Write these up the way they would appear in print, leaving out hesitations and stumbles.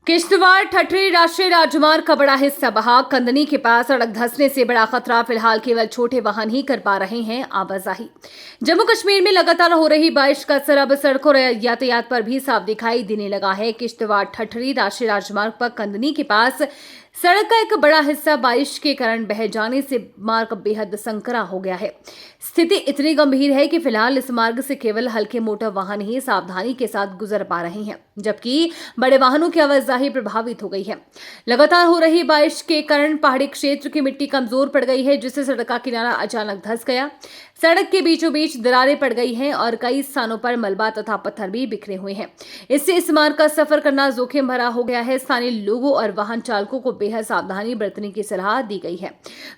किश्तवाड़ ठठरी राष्ट्रीय राजमार्ग का बड़ा हिस्सा बहा। कंदनी के पास सड़क धंसने से बड़ा खतरा। फिलहाल केवल छोटे वाहन ही कर पा रहे हैं आवाजाही। जम्मू कश्मीर में लगातार हो रही बारिश का असर अब सड़कों और यातायात पर भी साफ दिखाई देने लगा है। किश्तवाड़ ठठरी राष्ट्रीय राजमार्ग पर कंदनी के पास सड़क का एक बड़ा हिस्सा बारिश के कारण बह जाने से मार्ग बेहद संकरा हो गया है। स्थिति इतनी गंभीर है कि फिलहाल इस मार्ग से केवल हल्के मोटर वाहन ही सावधानी के साथ गुजर पा रहे हैं, जबकि बड़े वाहनों की आवाजाही प्रभावित हो गई है। लगातार हो रही बारिश के कारण पहाड़ी क्षेत्र की मिट्टी कमजोर पड़ गई है, जिससे सड़क का किनारा अचानक धंस गया। सड़क के बीचों बीच दरारें पड़ गई हैं और कई स्थानों पर मलबा तथा पत्थर भी बिखरे हुए हैं। इससे इस मार्ग का सफर करना जोखिम भरा हो गया है। स्थानीय लोगों और वाहन चालकों को बेहद सावधानी बरतने की सलाह दी गई है।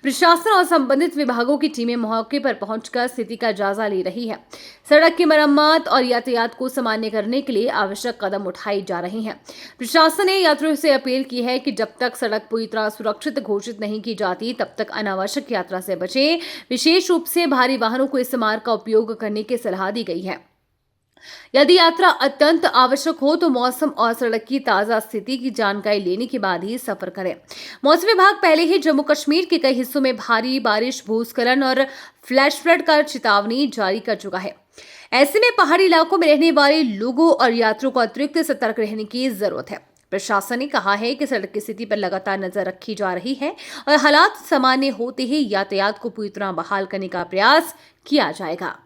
प्रशासन और संबंधित विभागों की टीमें मौके पर पहुंचकर स्थिति का जायजा ले रही है। सड़क की मरम्मत और यातायात को सामान्य करने के लिए आवश्यक कदम उठाए जा रहे हैं। प्रशासन ने यात्रियों से अपील की है कि जब तक सड़क पूरी तरह सुरक्षित घोषित नहीं की जाती, तब तक अनावश्यक यात्रा से बचें। विशेष रूप से भारी वाहनों को इस मार्ग का उपयोग करने की सलाह दी गई है। यदि यात्रा अत्यंत आवश्यक हो तो मौसम और सड़क की ताजा स्थिति की जानकारी लेने के बाद ही सफर करें। मौसम विभाग पहले ही जम्मू कश्मीर के कई हिस्सों में भारी बारिश, भूस्खलन और फ्लैश फ्लड का चेतावनी जारी कर चुका है। ऐसे में पहाड़ी इलाकों में रहने वाले लोगों और यात्रियों को अतिरिक्त सतर्क रहने की जरूरत है। प्रशासन ने कहा है कि सड़क की स्थिति पर लगातार नजर रखी जा रही है और हालात सामान्य होते ही यातायात को पूरी तरह बहाल करने का प्रयास किया जाएगा।